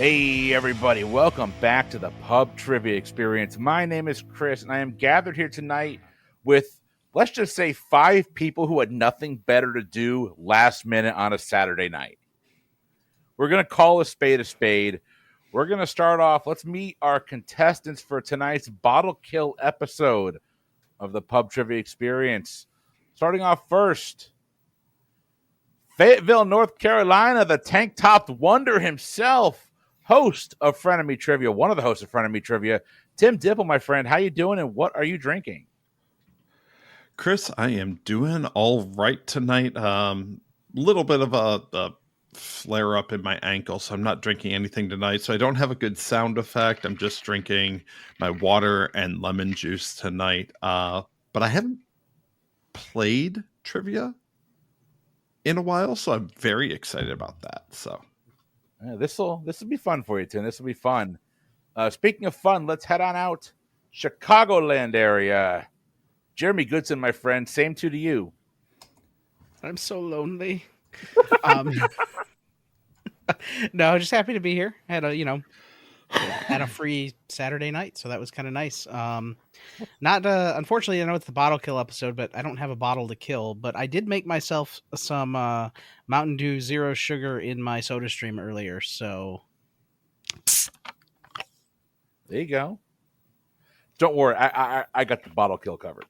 Hey, everybody, welcome back to the Pub Trivia Experience. My name is Chris, and I am gathered here tonight with, let's just say, 5 people who had nothing better to do last minute on a Saturday night. We're going to call a spade a spade. We're going to start off. Let's meet our contestants for tonight's Bottle Kill episode of the Pub Trivia Experience. Starting off first, Fayetteville, North Carolina, the tank-topped wonder himself. Host of Frenemy Trivia, one of the hosts of Frenemy Trivia, Tim Dipple, my friend. How you doing, and what are you drinking? Chris, I am doing all right tonight. Little bit of a flare up in my ankle, so I'm not drinking anything tonight. So I don't have a good sound effect. I'm just drinking my water and lemon juice tonight. But I haven't played trivia in a while, so I'm very excited about that. So. This will be fun for you, Tim. This will be fun. Speaking of fun, let's head on out Chicagoland area. Jeremy Goodson, my friend. Same to you. I'm so lonely. No, just happy to be here. Had a free Saturday night, so that was kind of nice. Not unfortunately, I know it's the bottle kill episode, but I don't have a bottle to kill. But I did make myself some Mountain Dew Zero Sugar in my Soda Stream earlier. So there you go. Don't worry, I got the bottle kill covered.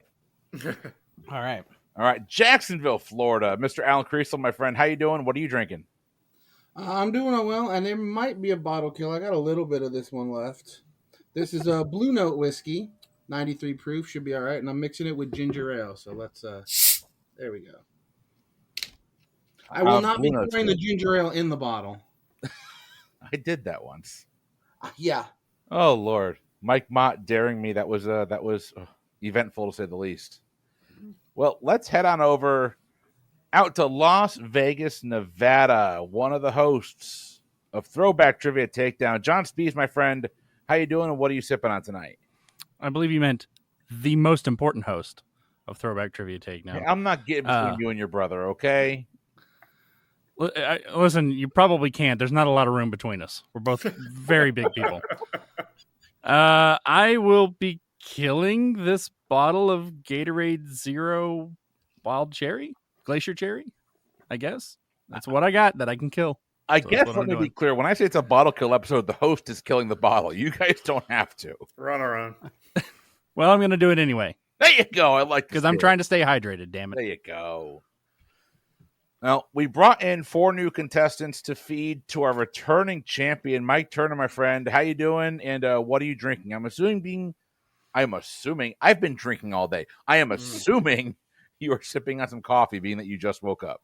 All right, Jacksonville, Florida, Mr. Alan Creasel, my friend. How you doing? What are you drinking? I'm doing well, and there might be a bottle kill. I got a little bit of this one left. This is a Blue Note whiskey, 93 proof, should be all right, and I'm mixing it with ginger ale. So let's, there we go. I will not be pouring the ginger ale in the bottle. I did that once. Yeah. Oh Lord, Mike Mott daring me. That was eventful to say the least. Well, let's head on over out to Las Vegas, Nevada. One of the hosts of Throwback Trivia Takedown, John Spees, my friend. How you doing, and what are you sipping on tonight? I believe you meant the most important host of Throwback Trivia Takedown. Hey, I'm not getting between you and your brother, okay? Listen, you probably can't. There's not a lot of room between us. We're both very big people. I will be killing this bottle of Gatorade Zero Wild Cherry, Glacier Cherry, I guess. That's what I got that I can kill. I guess let me be clear. When I say it's a bottle kill episode, the host is killing the bottle. You guys don't have to. We're on our own. Well, I'm going to do it anyway. There you go. I like because I'm trying to stay hydrated, damn it. There you go. Now, we brought in 4 new contestants to feed to our returning champion, Mike Turner, my friend. How you doing, and what are you drinking? I'm assuming I've been drinking all day. I am assuming you are sipping on some coffee, being that you just woke up.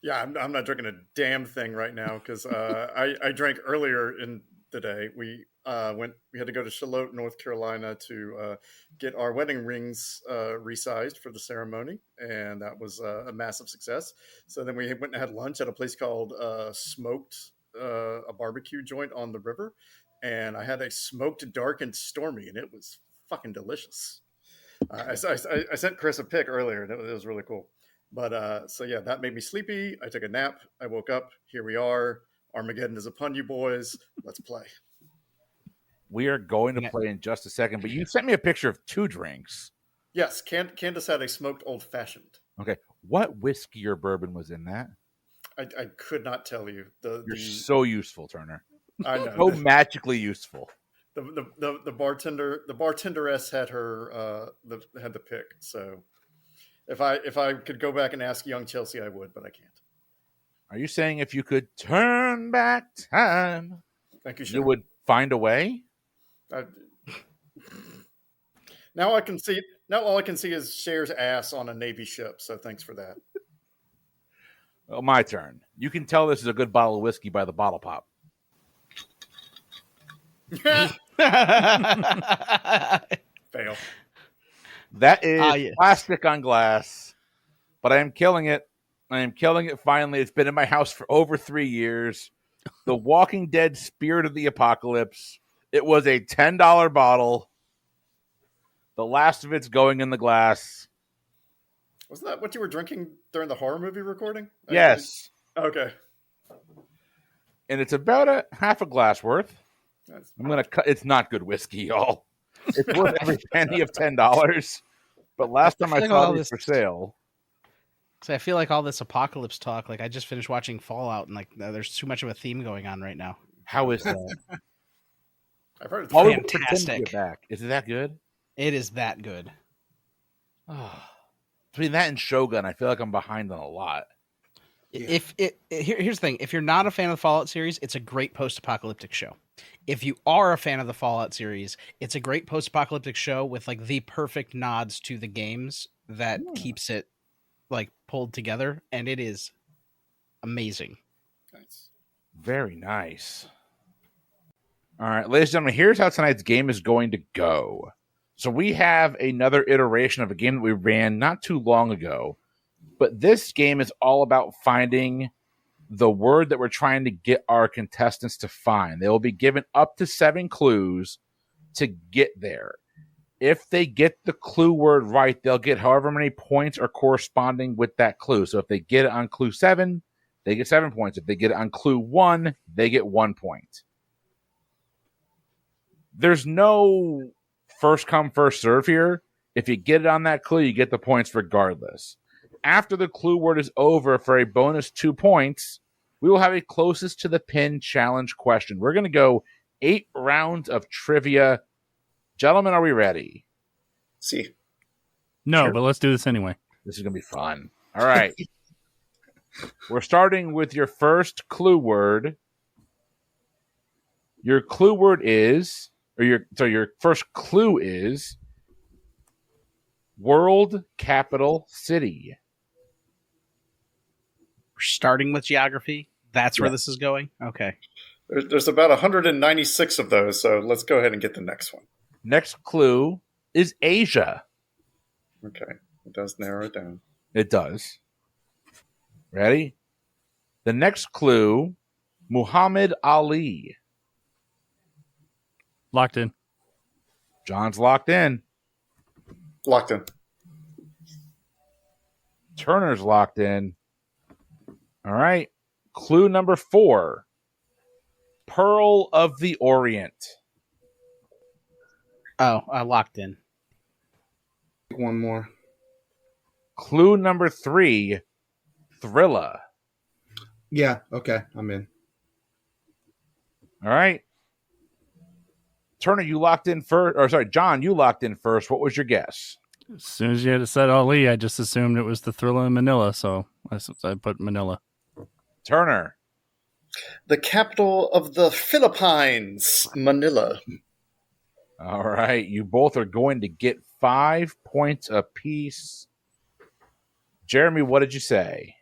Yeah, I'm not drinking a damn thing right now because I drank earlier in the day. We had to go to Charlotte, North Carolina to get our wedding rings resized for the ceremony, and that was a massive success. So then we went and had lunch at a place called Smoked, a barbecue joint on the river, and I had a smoked dark and stormy, and it was fucking delicious. I sent Chris a pic earlier, and it was really cool. But so yeah, that made me sleepy. I took a nap. I woke up. Here we are. Armageddon is upon you, boys. Let's play. We are going to play in just a second, but you sent me a picture of 2 drinks. Yes, Candace had a smoked old fashioned. Okay, what whiskey or bourbon was in that? I could not tell you. You're so useful, Turner. I know. So magically useful. The bartenderess had her had the pick. So if I could go back and ask young Chelsea, I would, but I can't. Are you saying if you could turn back time, thank you, you would find a way? Now all I can see is Cher's ass on a Navy ship. So thanks for that. Well, my turn. You can tell this is a good bottle of whiskey by the bottle pop. Fail. That is plastic on glass, but I am killing it. I am killing it finally. It's been in my house for over 3 years. The Walking Dead Spirit of the Apocalypse. It was a $10 bottle. The last of it's going in the glass. Wasn't that what you were drinking during the horror movie recording? Yes. Okay. and it's about a half a glass worth. That's- I'm gonna cut. It's not good whiskey, y'all. It's worth every penny of $10. But last time I feel like saw all these this- for sale, So I feel like all this apocalypse talk, like I just finished watching Fallout, and like there's too much of a theme going on right now. how is that? I've heard it's All we pretty- want to pretend to Fantastic. get back. Is it that good? It is that good. Between that and Shogun, I feel like I'm behind on a lot. Yeah. Here's the thing: if you're not a fan of the Fallout series, it's a great post-apocalyptic show. If you are a fan of the Fallout series, it's a great post-apocalyptic show with like the perfect nods to the games that keeps it like pulled together, and it is amazing. Nice. Very nice. All right, ladies and gentlemen, here's how tonight's game is going to go. So we have another iteration of a game that we ran not too long ago, but this game is all about finding the word that we're trying to get our contestants to find. They will be given up to 7 clues to get there. If they get the clue word right, they'll get however many points are corresponding with that clue. So if they get it on clue 7, they get 7 points. If they get it on clue 1, they get 1 point. There's no first come, first serve here. If you get it on that clue, you get the points regardless. After the clue word is over, for a bonus 2 points, we will have a closest to the pin challenge question. We're going to go 8 rounds of trivia. Gentlemen, are we ready? See. No, Sure. but let's do this anyway. This is going to be fun. All right. We're starting with your first clue word. Your clue word is, your first clue is world capital city. We're starting with geography. That's where Yeah. this is going. Okay. There's about 196 of those, so let's go ahead and get the next one. Next clue is Asia. Okay. It does narrow it down. It does. Ready? The next clue, Muhammad Ali. Locked in. John's locked in. Locked in. Turner's locked in. All right. Clue number 4, Pearl of the Orient. Oh, locked in. One more. Clue number 3, Thrilla. Yeah. Okay. I'm in. All right. Turner, you locked in first. Or sorry, John, you locked in first. What was your guess? As soon as you had said Ali, I just assumed it was the Thriller in Manila, so I put Manila. Turner. The capital of the Philippines, Manila. All right. You both are going to get 5 points apiece. Jeremy, what did you say?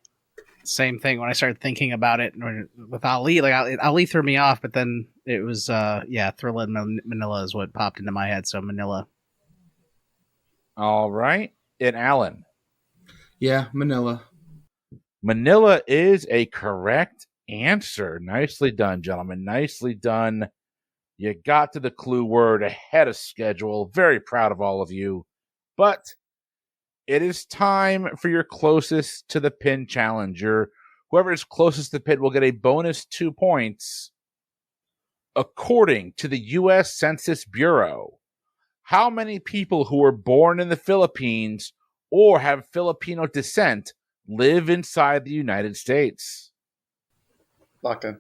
Same thing. When I started thinking about it with Ali, like Ali threw me off, but then it was Thrilla and Manila is what popped into my head. So Manila. All right. And Alan. Yeah. Manila. Manila is a correct answer. Nicely done, gentlemen. Nicely done. You got to the clue word ahead of schedule. Very proud of all of you. But it is time for your closest to the pin challenge. Whoever is closest to the pin will get a bonus 2 points. According to the U.S. Census Bureau, how many people who were born in the Philippines or have Filipino descent live inside the United States? Locked in.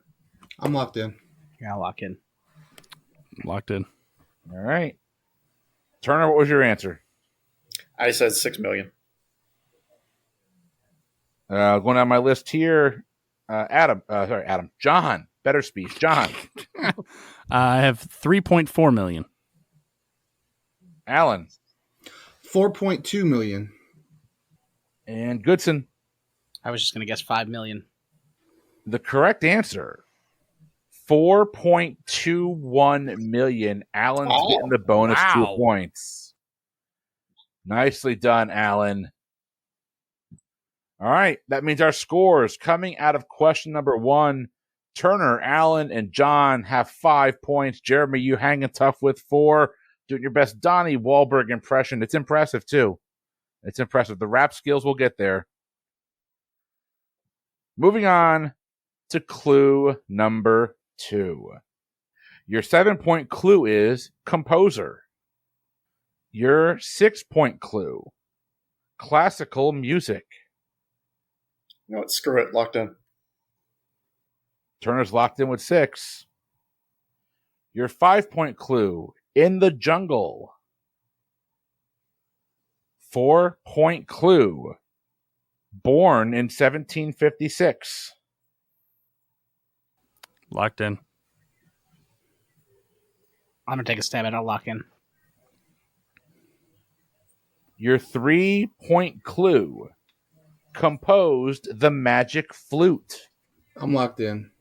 I'm locked in. Yeah, I'll lock in. Locked in. All right. Turner, what was your answer? I said 6 million. Going down my list here, Adam. John, better speech. John. I have 3.4 million. Alan. 4.2 million. And Goodson. I was just gonna guess 5 million. The correct answer, 4.21 million. Alan's getting the bonus 2 points. Nicely done, Alan. All right, that means our scores coming out of question number 1. Turner, Alan, and John have 5 points. Jeremy, you hanging tough with 4. Doing your best Donnie Wahlberg impression. It's impressive, too. It's impressive. The rap skills will get there. Moving on to clue number 2. Your 7-point clue is composer. Your 6-point clue, classical music. You know what? Screw it. Locked in. Turner's locked in with 6. Your 5-point clue, in the jungle. 4-point clue, born in 1756. Locked in. I'm gonna take a stab at it. I'll lock in. Your 3-point clue, composed the magic flute. I'm locked in.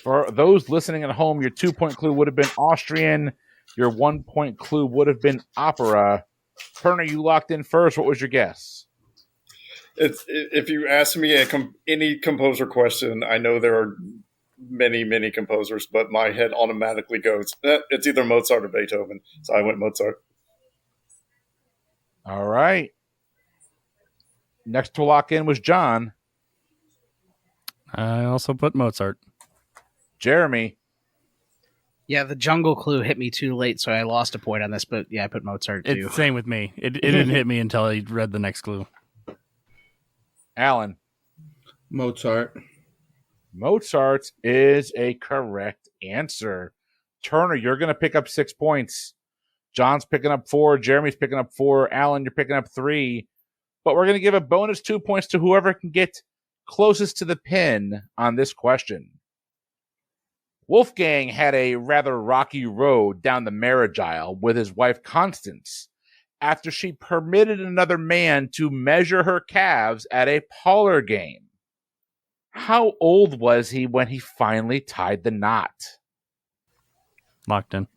For those listening at home, your 2-point clue would have been Austrian. Your 1-point clue would have been opera. Turner, you locked in first. What was your guess? If you ask me any composer question, I know there are many composers, but my head automatically goes, it's either Mozart or Beethoven. So I went Mozart. All right. Next to lock in was John. I also put Mozart. Jeremy. Yeah, the jungle clue hit me too late, so I lost a point on this. But yeah, I put Mozart too. It's same with me. It didn't hit me until I read the next clue. Alan. Mozart. Mozart is a correct answer. Turner, you're going to pick up 6 points. John's picking up 4. Jeremy's picking up 4. Alan, you're picking up 3. But we're going to give a bonus 2 points to whoever can get closest to the pin on this question. Wolfgang had a rather rocky road down the marriage aisle with his wife Constance after she permitted another man to measure her calves at a parlor game. How old was he when he finally tied the knot? Locked in.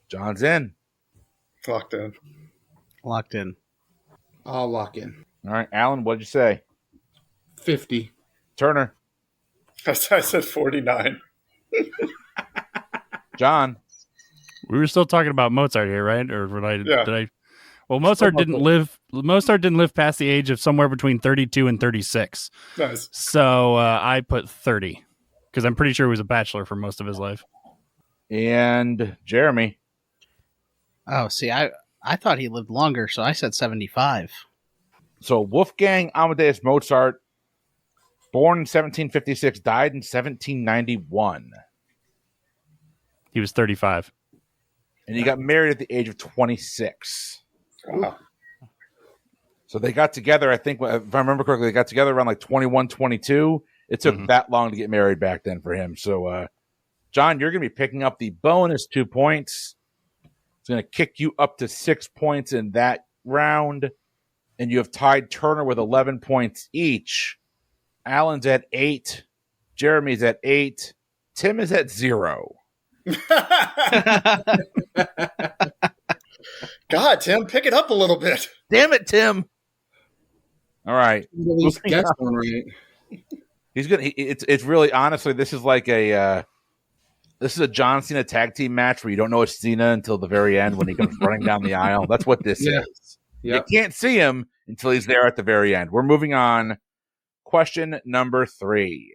John's in. Locked in. Locked in. I'll lock in. All right, Alan, what'd you say? 50. Turner. I said 49. John. We were still talking about Mozart here, right? Or Yeah. did I? Well, Mozart didn't live past the age of somewhere between 32 and 36. Nice. So I put 30 because I'm pretty sure he was a bachelor for most of his life. And Jeremy. Oh, see, I thought he lived longer, so I said 75. So Wolfgang Amadeus Mozart, born in 1756, died in 1791. He was 35. And he got married at the age of 26. Wow. So they got together, I think, if I remember correctly, they got together around like 21, 22. It took that long to get married back then for him. So, John, you're going to be picking up the bonus 2 points. It's going to kick you up to 6 points in that round. And you have tied Turner with 11 points each. Alan's at 8. Jeremy's at 8. Tim is at 0. God, Tim, pick it up a little bit. Damn it, Tim. All right. At least guess one right. He's gonna. It's really honestly. This is like a John Cena tag team match where you don't know it's Cena until the very end when he comes running down the aisle. That's what this is. Yep. You can't see him until he's there at the very end. We're moving on. Question number 3.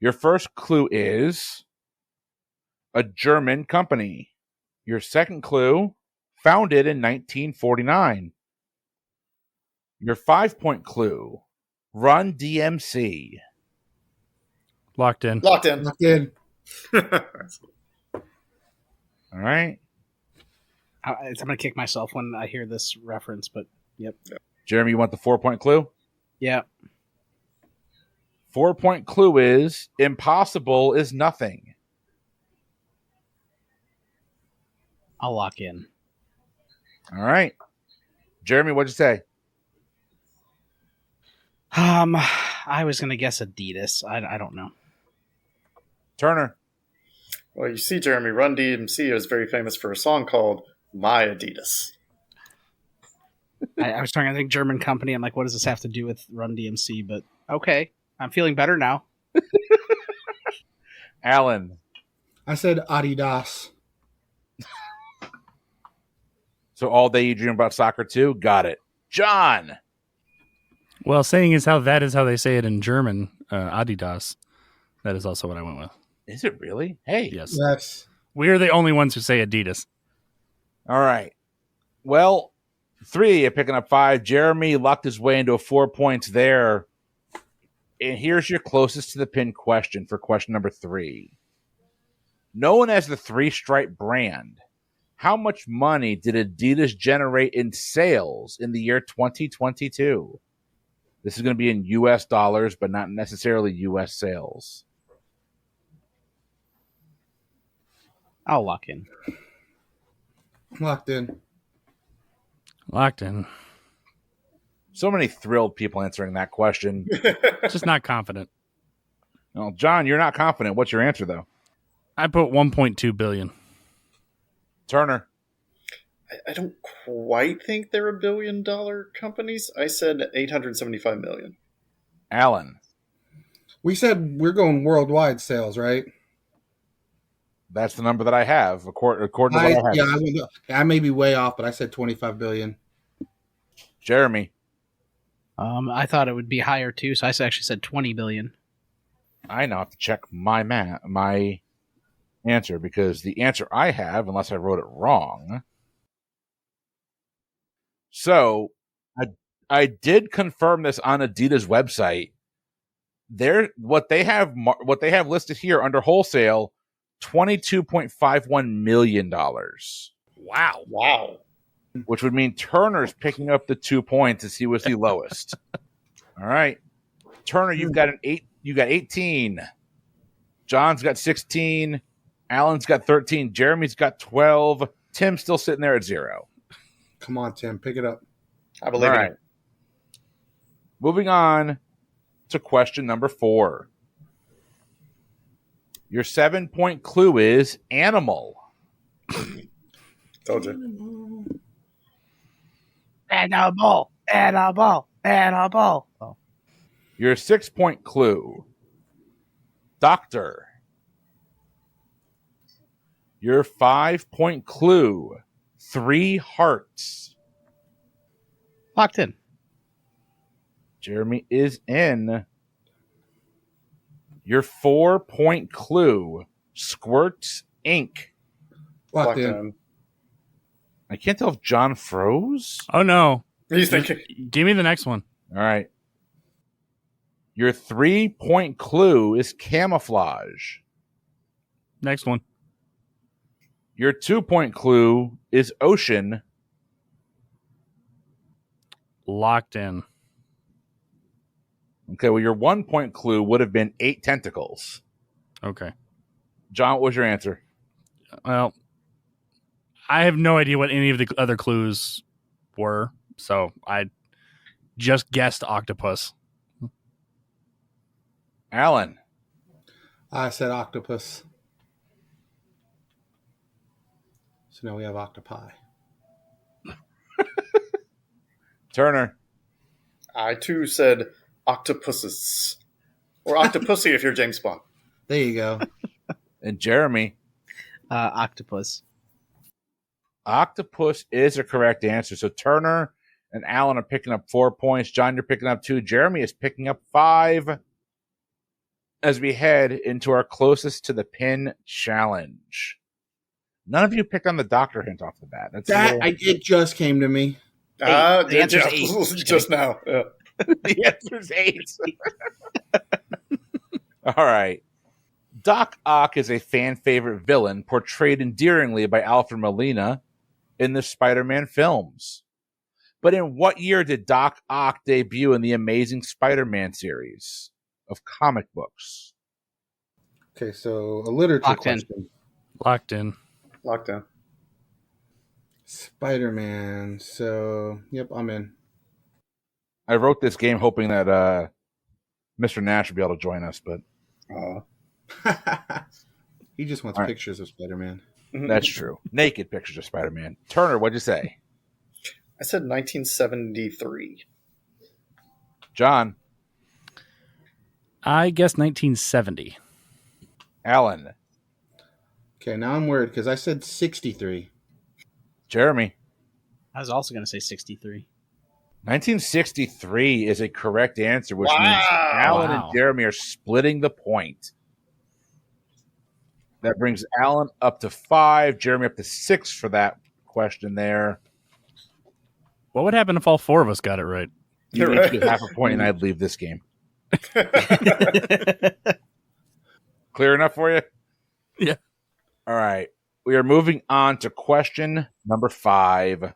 Your first clue is a German company. Your second clue, founded in 1949. Your 5-point clue, Run DMC. Locked in. Locked in. Locked in. All right. I'm going to kick myself when I hear this reference, but yep. Jeremy, you want the 4-point clue? Yeah. 4-point clue is impossible is nothing. I'll lock in. All right. Jeremy, what'd you say? I was going to guess Adidas. I don't know. Turner. Well, you see, Jeremy, Run DMC is very famous for a song called My Adidas. I was trying to think German company. I'm like, what does this have to do with Run DMC? But okay, I'm feeling better now. Alan. I said Adidas. So all day you dream about soccer too? Got it. John. Well, saying is how they say it in German. Adidas. That is also what I went with. Is it really? Hey. Yes. Yes. We are the only ones who say Adidas. All right. Well, 3 are picking up 5. Jeremy lucked his way into 4 points there. And here's your closest to the pin question for question number 3. Known as the 3-Stripe brand, how much money did Adidas generate in sales in the year 2022? This is going to be in U.S. dollars, but not necessarily U.S. sales. I'll lock in. Locked in. Locked in. So many thrilled people answering that question. Just not confident. Well, John, you're not confident. What's your answer, though? I put 1.2 billion. Turner. I don't quite think they're $1 billion companies. I said 875 million. Alan. We said we're going worldwide sales, right? That's the number that I have, according to what I have. I may be way off, but I said 25 billion. Jeremy. I thought it would be higher too, so I actually said 20 billion. I now have to check my answer, because the answer I have, unless I wrote it wrong. So I did confirm this on Adidas website. What they have listed here under wholesale, $22.51 million. Wow. Which would mean Turner's picking up the 2 points as he was the lowest. All right. Turner, you've got 18. John's got 16. Alan's got 13. Jeremy's got 12. Tim's still sitting there at 0. Come on, Tim, pick it up. I believe in you. Moving on to question number 4. Your 7-point clue is animal. Told you. Animal. Oh. Your 6-point clue, doctor. Your 5-point clue, 3 hearts. Locked in. Jeremy is in. Your 4-point clue, Squirts Inc. Locked in. I can't tell if John froze. Oh, no. He's thinking. Give me the next one. All right. Your 3-point clue is camouflage. Next one. Your 2-point clue is ocean. Locked in. Okay, well, your 1-point clue would have been 8 tentacles. Okay. John, what was your answer? Well, I have no idea what any of the other clues were, so I just guessed octopus. Alan. I said octopus. So now we have octopi. Turner. I too said octopuses. Or octopussy if you're James Bond. There you go. And Jeremy. Octopus. Octopus is a correct answer. So Turner and Alan are picking up 4 points. John, you're picking up 2. Jeremy is picking up 5 as we head into our closest to the pin challenge. None of you picked on the doctor hint off the bat. It just came to me. The answer's 8. Just now. Yeah. The answer's 8. All right. Doc Ock is a fan favorite villain portrayed endearingly by Alfred Molina in the Spider-Man films. But in what year did Doc Ock debut in the Amazing Spider-Man series of comic books? Okay, so a literature Locked in. question. Locked in. Lockdown. Spider-Man. So, yep, I'm in. I wrote this game hoping that Mr. Nash would be able to join us, but He just wants All right. pictures of Spider-Man. that's true. Naked pictures of Spider-Man. Turner, what'd you say? I said 1973. John. I guess 1970. Alan. Okay, now I'm worried because I said 63. Jeremy. I was also going to say 63. 1963 is a correct answer, which means Wow. Alan and Wow. Jeremy are splitting the point. That brings Alan up to 5, Jeremy up to 6 for that question there. What would happen if all 4 of us got it right? You You're each right. get half a point, and I'd leave this game. Clear enough for you? Yeah. All right. We are moving on to question number 5.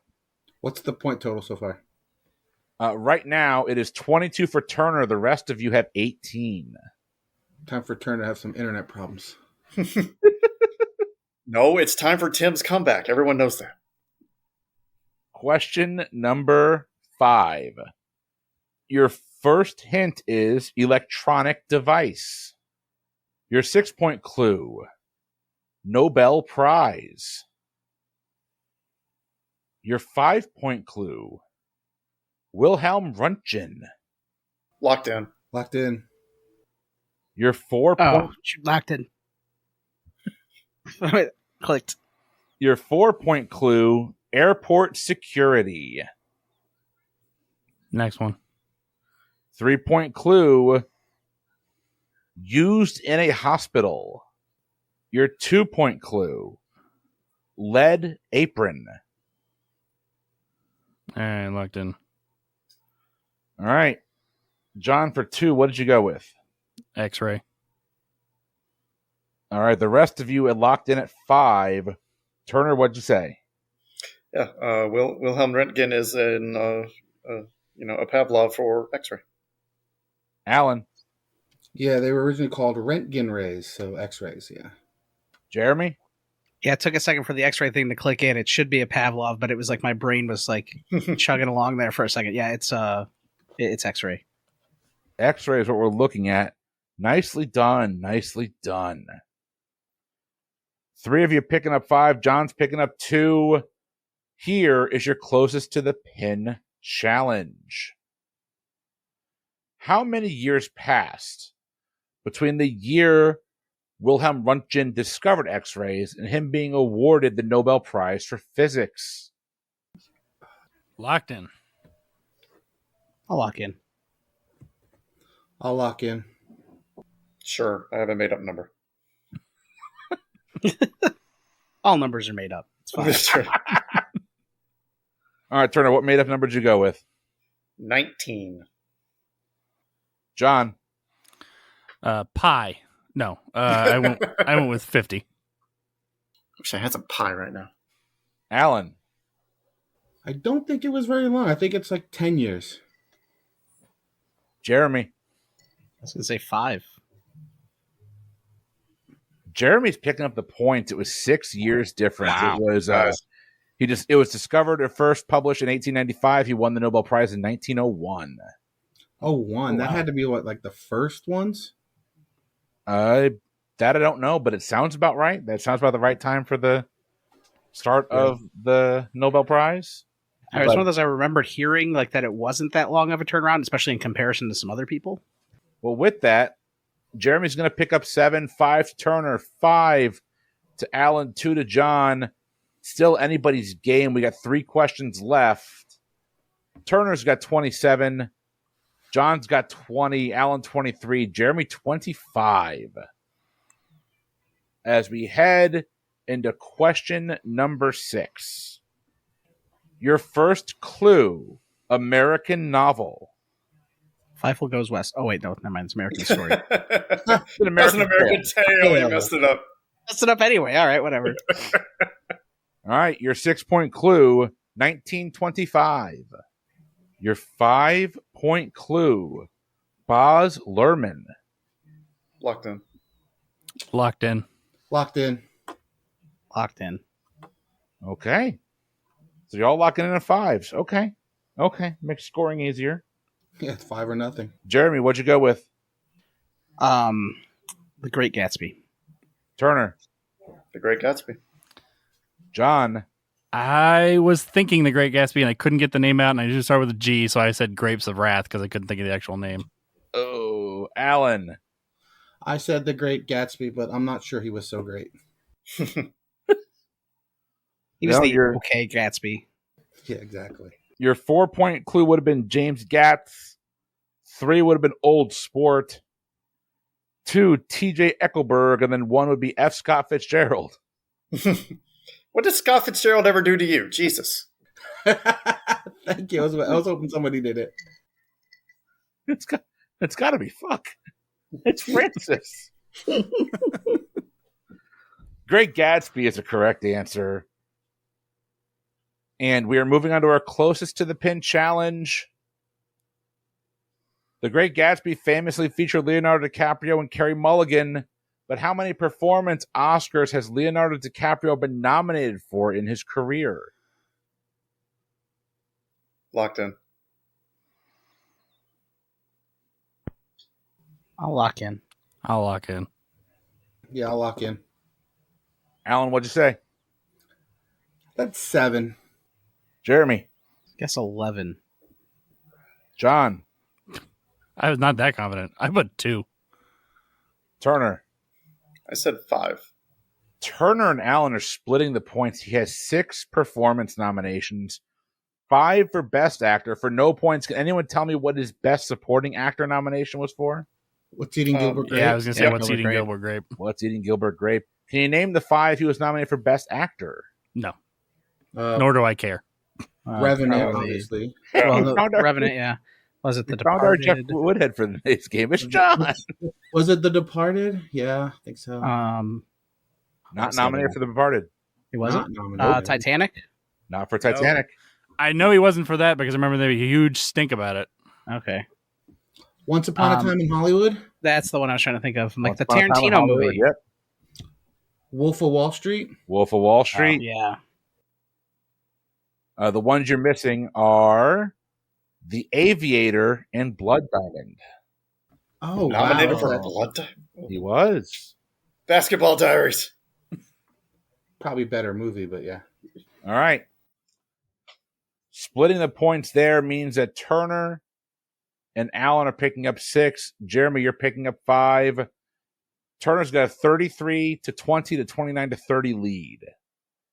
What's the point total so far? Right now, it is 22 for Turner. The rest of you have 18. Time for Turner to have some internet problems. No, it's time for Tim's comeback. Everyone knows that. Question number 5. Your first hint is electronic device. Your 6-point clue, Nobel Prize. Your 5-point clue, Wilhelm Röntgen. Locked in. Locked in. Your 4-point Locked in. Clicked. Your 4-point clue, airport security. Next one. 3-point clue, used in a hospital. Your 2-point clue, lead apron. All right, locked in. All right. John, for 2, what did you go with? X-ray. All right. The rest of you had locked in at 5. Turner, what'd you say? Yeah. Wilhelm Röntgen is in a Pavlov for X-ray. Alan, Yeah, they were originally called Röntgen rays, so X-rays. Yeah. Jeremy? Yeah, it took a second for the X-ray thing to click in. It should be a Pavlov, but it was like my brain was like chugging along there for a second. Yeah, it's X-ray. X-ray is what we're looking at. Nicely done. Nicely done. 3 of you picking up 5. John's picking up 2. Here is your closest to the pin challenge. How many years passed between the year Wilhelm Röntgen discovered X-rays and him being awarded the Nobel Prize for Physics? Locked in. I'll lock in. I'll lock in. Sure. I have a made-up number. All numbers are made up. It's fine. That's true. All right, Turner, what made-up number did you go with? 19. John? Pi. No, I went with 50. Wish I had some pie right now. Alan? I don't think it was very long. I think it's like 10 years. Jeremy? I was gonna say 5. Jeremy's picking up the points. It was 6 years difference. Wow. It was Nice. it was discovered or first published in 1895. He won the Nobel Prize in 1901. Oh, one. Oh, That wow. had to be what, like the first ones? That I don't know, but it sounds about right. That sounds about the right time for the start of the Nobel Prize. It was one of those I remembered hearing like that it wasn't that long of a turnaround, especially in comparison to some other people. Well, with that, Jeremy's going to pick up 7, 5 to Turner, 5 to Alan, 2 to John. Still anybody's game. We got 3 questions left. Turner's got 27. John's got 20. Alan, 23. Jeremy, 25. As we head into question number 6. Your first clue, American novel. Fievel Goes West. Oh wait, no, never mind. It's American Story. That's an American Tale. You messed it up. Messed it up anyway. All right, whatever. All right, your 6-point clue, 1925. Your 5-point clue, Baz Luhrmann. Locked in. Locked in. Locked in. Locked in. Okay. So you're all locking in at 5s. Okay. Makes scoring easier. Yeah, it's 5 or nothing. Jeremy, what'd you go with? The Great Gatsby. Turner. The Great Gatsby. John. I was thinking The Great Gatsby, and I couldn't get the name out, and I just started with a G, so I said Grapes of Wrath because I couldn't think of the actual name. Oh, Alan. I said The Great Gatsby, but I'm not sure he was so great. He was No, the you're- okay Gatsby. Yeah, exactly. Your 4-point clue would have been James Gatz. 3 would have been Old Sport. 2, T.J. Eckelberg, and then 1 would be F. Scott Fitzgerald. What did Scott Fitzgerald ever do to you? Jesus. Thank you. I was hoping somebody did it. It's got to be fuck. It's Francis. Great Gatsby is a correct answer. And we are moving on to our closest to the pin challenge. The Great Gatsby famously featured Leonardo DiCaprio and Carey Mulligan, but how many performance Oscars has Leonardo DiCaprio been nominated for in his career? Locked in. I'll lock in. I'll lock in. Yeah, I'll lock in. Alan, what'd you say? That's 7. Jeremy? Guess 11. John? I was not that confident. I put 2. Turner? I said 5. Turner and Allen are splitting the points. He has 6 performance nominations, 5 for Best Actor. For no points, can anyone tell me what his Best Supporting Actor nomination was for? What's Eating Gilbert Grape? Yeah, I was going to say, what's Gilbert eating Grape. Gilbert Grape? What's Eating Gilbert Grape? Can you name the 5 he was nominated for Best Actor? No. Uh, Nor do I care. Revenant, Probably. obviously. Well, We the found our- Revenant, yeah. Was it The We found our Jeff Departed? Woodhead for today's game. It's John. Was it The Departed? Yeah, I think so. Not nominated for The Departed. It wasn't? Not nominated. Titanic? Not for Titanic. I know he wasn't for that because I remember there was a huge stink about it. Okay. Once Upon a Time in Hollywood? That's the one I was trying to think of. Like Once the Upon a Time in Tarantino Hollywood, movie. Yep. Wolf of Wall Street? Wolf of Wall Street. Yeah. The ones you're missing are The Aviator and Blood Diamond. Oh, Nominated wow. for That's Blood Diamond. He was. Basketball Diaries. probably better movie, but yeah. All right. Splitting the points there means that Turner and Allen are picking up 6. Jeremy, you're picking up 5. Turner's got a 33 to 20 to 29 to 30 lead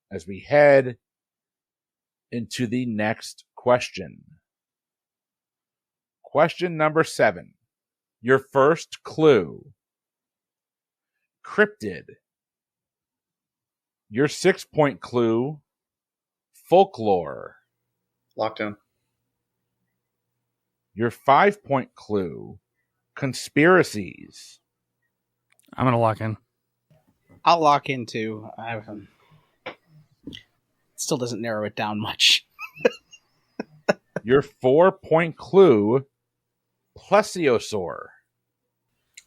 as we head into the next question. Question number 7. Your first clue. Cryptid. Your 6-point clue. Folklore. Locked in. Your 5-point clue. Conspiracies. I'm going to lock in. I'll lock in too. Still doesn't narrow it down much. Your 4-point clue. Plesiosaur.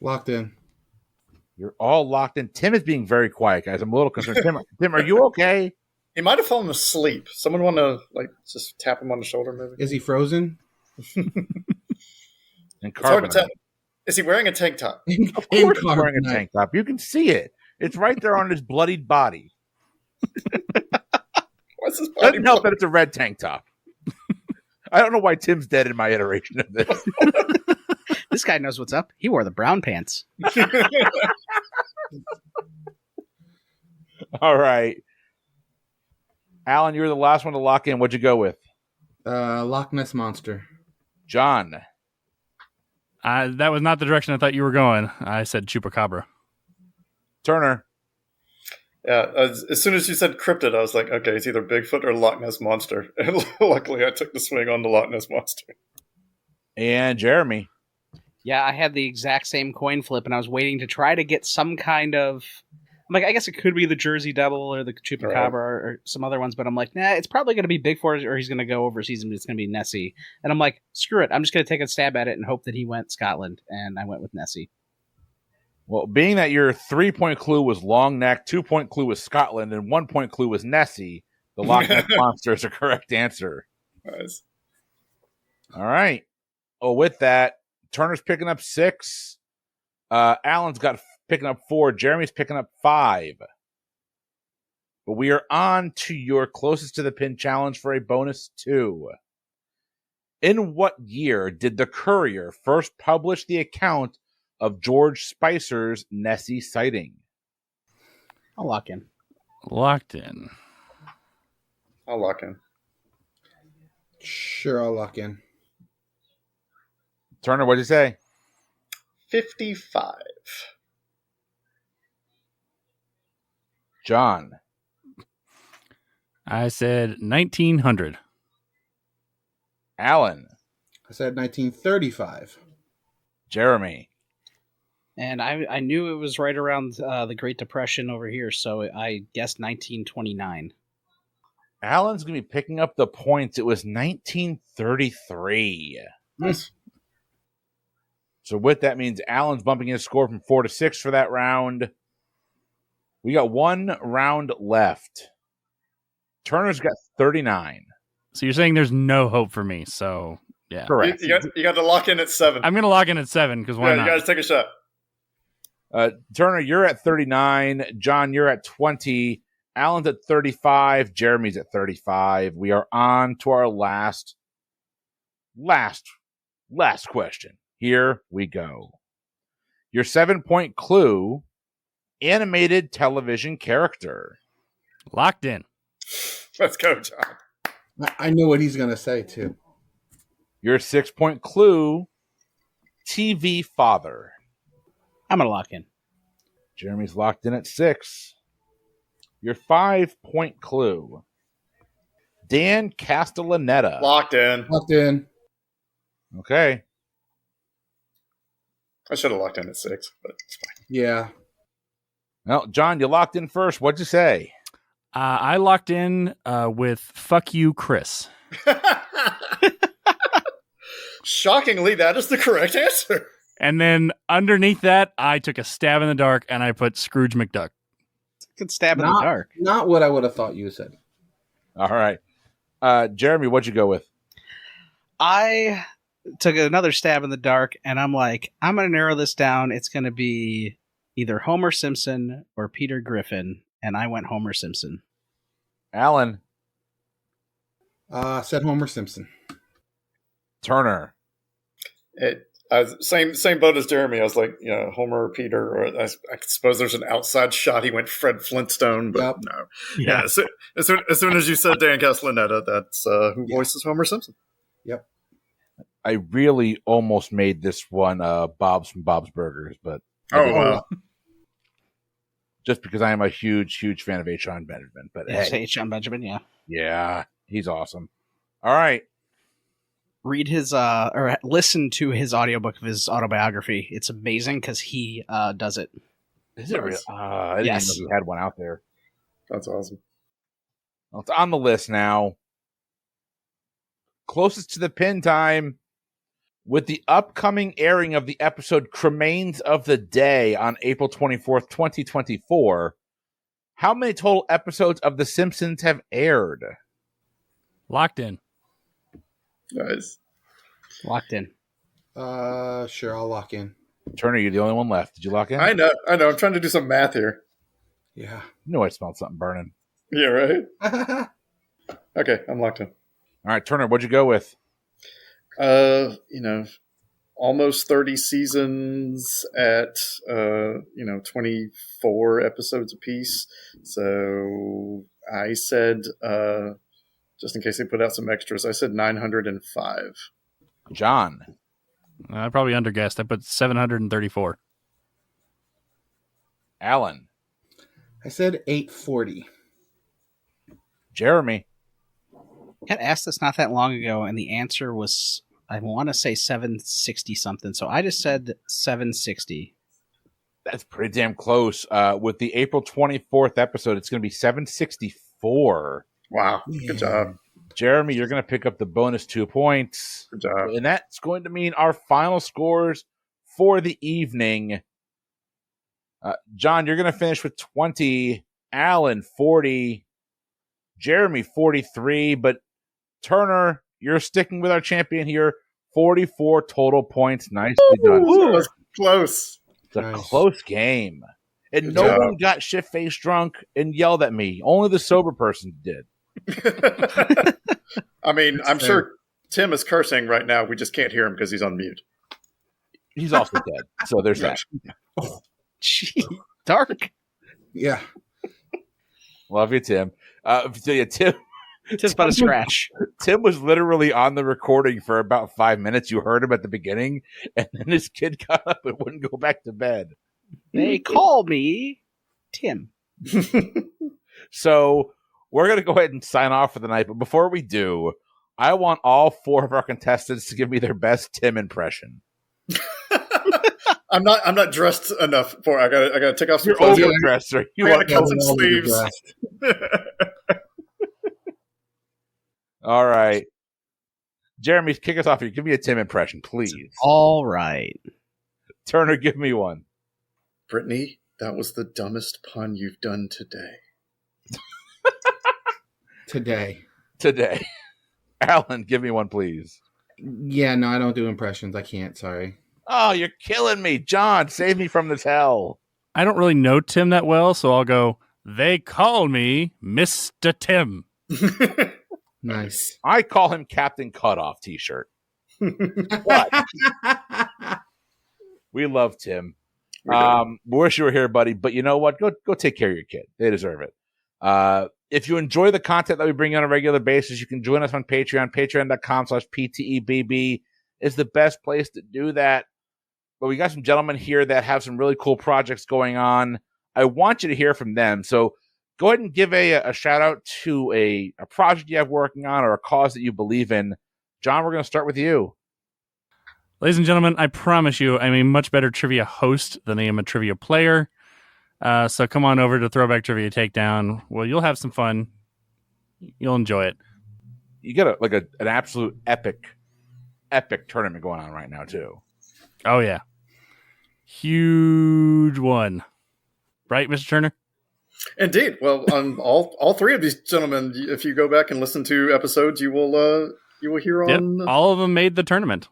Locked in. You're all locked in. Tim is being very quiet, guys. I'm a little concerned. Tim, are you okay? He might have fallen asleep. Someone want to just tap him on the shoulder, maybe? Is he frozen? And It's hard to Carbonite. tell. Is he wearing a tank top? Of course he's wearing a tank top. You can see it. It's right there on his bloodied body. What's his body? Doesn't help that it's a red tank top. I don't know why Tim's dead in my iteration of this. This guy knows what's up. He wore the brown pants. All right. Alan, you were the last one to lock in. What'd you go with? Loch Ness Monster. John. That was not the direction I thought you were going. I said Chupacabra. Turner. Yeah, as soon as you said cryptid, I was like, okay, it's either Bigfoot or Loch Ness Monster. And luckily, I took the swing on the Loch Ness Monster. And Jeremy. Yeah, I had the exact same coin flip, and I was waiting to try to get some kind of. I'm like, I guess it could be the Jersey Devil or the Chupacabra or some other ones, but I'm like, nah, it's probably going to be Bigfoot or he's going to go overseas and it's going to be Nessie. And I'm like, screw it. I'm just going to take a stab at it and hope that he went Scotland. And I went with Nessie. Well, being that your 3-point clue was long neck, 2-point clue was Scotland, and 1-point clue was Nessie, the Loch Ness Monster is a correct answer. Nice. All right. Oh, with that, Turner's picking up 6. Allen's picking up 4. Jeremy's picking up 5. But we are on to your closest to the pin challenge for a bonus 2. In what year did the Courier first publish the account of George Spicer's Nessie sighting? I'll lock in. Locked in. I'll lock in. Sure, I'll lock in. Turner, what'd you say? 55. John. I said 1900. Alan. I said 1935. Jeremy. And I knew it was right around the Great Depression over here, so I guessed 1929. Alan's going to be picking up the points. It was 1933. Nice. So with that means Alan's bumping his score from 4 to 6 for that round. We got one round left. Turner's got 39. So you're saying there's no hope for me. So, yeah. Correct. You got to lock in at 7. I'm going to lock in at 7 because why Yeah, not? you guys take a shot. Turner, you're at 39. John, you're at 20. Alan's at 35. Jeremy's at 35. We are on to our last question. Here we go. Your 7-point clue, animated television character. Locked in. Let's go, John. I know what he's going to say, too. Your 6-point clue, TV father. I'm going to lock in. Jeremy's locked in at 6. Your 5-point clue, Dan Castellaneta. Locked in. Locked in. Okay. I should have locked in at 6, but it's Yeah. Well, John, you locked in first. What'd you say? I locked in with fuck you, Chris. fine. Shockingly, that is the correct answer. And then underneath that, I took a stab in the dark and I put Scrooge McDuck. Good stab in the dark. Not what I would have thought you said. All right. Jeremy, what'd you go with? I took another stab in the dark, and I'm like, I'm going to narrow this down. It's going to be either Homer Simpson or Peter Griffin, and I went Homer Simpson. Alan. Said Homer Simpson. Turner. Same boat as Jeremy. I was like, Homer or Peter, or I suppose there's an outside shot. He went Fred Flintstone, but Yep. no. Yeah. As soon as you said Dan Castellaneta, that's who voices Homer Simpson. Yep. I really almost made this one Bob's from Bob's Burgers, but Oh, wow. just because I am a huge, huge fan of H. John Benjamin. But hey, H.M. Benjamin, yeah. yeah, he's awesome. All right. Read his or listen to his audiobook of his autobiography. It's amazing because he does it. Is it real? Nice. I didn't Yes. even know we had one out there. That's awesome. Well, it's on the list now. Closest to the pin time. With the upcoming airing of the episode Cremains of the Day on April 24th, 2024, how many total episodes of The Simpsons have aired? Locked in. Nice. Locked in. Sure, I'll lock in. Turner, you're the only one left. Did you lock in? I know. I'm trying to do some math here. Yeah. You know I smelled something burning. Yeah, right? Okay, I'm locked in. All right, Turner, what'd you go with? Almost 30 seasons at 24 episodes apiece. So I said, just in case they put out some extras, I said 905. John. I probably underguessed. I put 734. Alan. I said 840. Jeremy. I got asked this not that long ago, and the answer was, I want to say 760 something. So I just said 760. That's pretty damn close. With the April 24th episode, it's going to be 764. Wow. Good job. Jeremy, you're going to pick up the bonus 2 points. Good job. And that's going to mean our final scores for the evening. John, you're going to finish with 20. Alan, 40. Jeremy, 43. But Turner, you're sticking with our champion here. 44 total points. Nicely done. That was close. It's a Nice. close game. And Good no job. one got shit-faced drunk and yelled at me. Only the sober person did. I mean, That's I'm fair. sure Tim is cursing right now. We just can't hear him because he's on mute. He's also dead. So there's that. Gee, dark. Yeah. Love you, Tim. So yeah, Tim Just about a scratch. Tim was literally on the recording for about 5 minutes. You heard him at the beginning, and then his kid got up and wouldn't go back to bed. They call me Tim. So we're going to go ahead and sign off for the night. But before we do, I want all 4 of our contestants to give me their best Tim impression. I'm not dressed enough for it. I gotta take off some You're clothes. overdressed, sir. You I want gotta cut some sleeves. All right. Jeremy, kick us off here. Give me a Tim impression, please. All right. Turner, give me one. Brittany, that was the dumbest pun you've done today. Today. Alan, give me one, please. Yeah, no, I don't do impressions. I can't. Sorry. Oh, you're killing me. John, save me from this hell. I don't really know Tim that well, so I'll go, they call me Mr. Tim. Nice. I call him Captain Cutoff t-shirt. What? We love Tim. Wish you were here, buddy. But you know what? Go take care of your kid. They deserve it. If you enjoy the content that we bring on a regular basis, you can join us on Patreon. Patreon.com/PTEBB is the best place to do that. But we got some gentlemen here that have some really cool projects going on. I want you to hear from them. So go ahead and give a shout out to a project you have working on or a cause that you believe in. John, we're going to start with you. Ladies and gentlemen, I promise you I'm a much better trivia host than I am a trivia player. So come on over to Throwback Trivia Takedown. Well, you'll have some fun. You'll enjoy it. You got an absolute epic tournament going on right now, too. Oh, yeah. Huge one. Right, Mr. Turner? Indeed. Well, all 3 of these gentlemen, if you go back and listen to episodes, you will hear on. Yep. All of them made the tournament,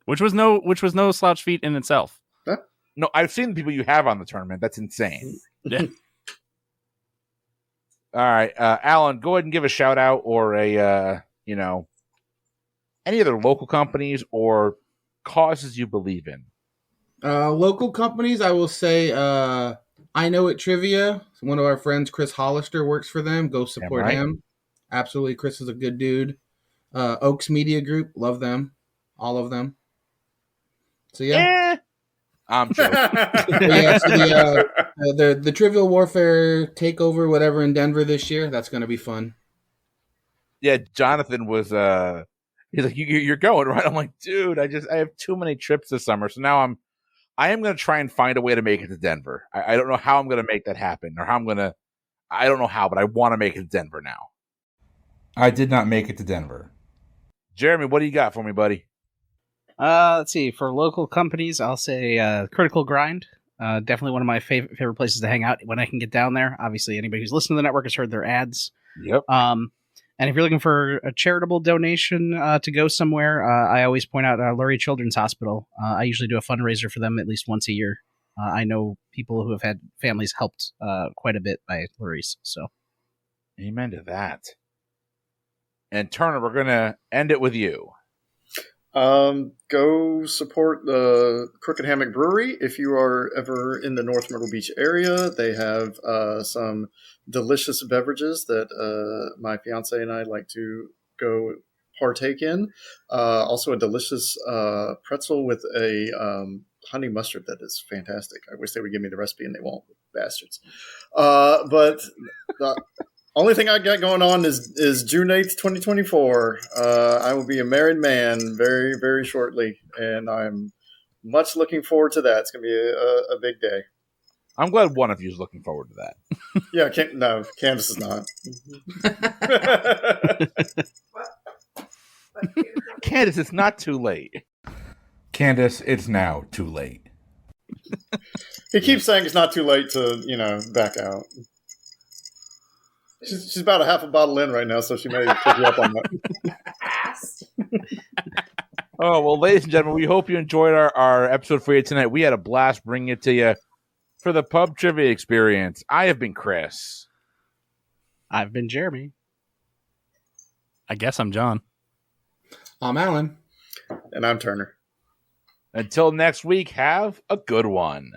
which was no slouch feat in itself. No, I've seen the people you have on the tournament. That's insane. Yeah. All right, Alan, go ahead and give a shout out or any other local companies or causes you believe in. Local companies, I will say, I Know It Trivia. One of our friends, Chris Hollister, works for them. Go support him. Absolutely, Chris is a good dude. Oaks Media Group, love them, all of them. So yeah, I'm joking. yeah. So the Trivial Warfare takeover, whatever, in Denver this year. That's going to be fun. Yeah, Jonathan was. He's like, you're going, right? I'm like, dude, I have too many trips this summer, so now I am going to try and find a way to make it to Denver. I don't know how I'm going to make that happen, or I don't know how, but I want to make it to Denver now. I did not make it to Denver. Jeremy, what do you got for me, buddy? Let's see. For local companies, I'll say Critical Grind. Definitely one of my favorite places to hang out when I can get down there. Obviously, anybody who's listened to the network has heard their ads. Yep. And if you're looking for a charitable donation to go somewhere, I always point out Lurie Children's Hospital. I usually do a fundraiser for them at least once a year. I know people who have had families helped quite a bit by Lurie's. So, amen to that. And Turner, we're going to end it with you. Go support the Crooked Hammock Brewery if you are ever in the North Myrtle Beach area. They have some delicious beverages that my fiance and I like to go partake in. Also a delicious pretzel with a honey mustard that is fantastic. I wish they would give me the recipe and they won't, bastards. But the only thing I got going on is June 8th, 2024. I will be a married man very, very shortly, and I'm much looking forward to that. It's going to be a big day. I'm glad one of you is looking forward to that. Yeah, Candace is not. Candace, it's not too late. Candace, it's now too late. He keeps saying it's not too late to, back out. She's about a half a bottle in right now, so she may pick you up on that. Oh, well, ladies and gentlemen, we hope you enjoyed our episode for you tonight. We had a blast bringing it to you for the Pub Trivia Experience. I have been Chris. I've been Jeremy. I guess I'm John. I'm Alan. And I'm Turner. Until next week, have a good one.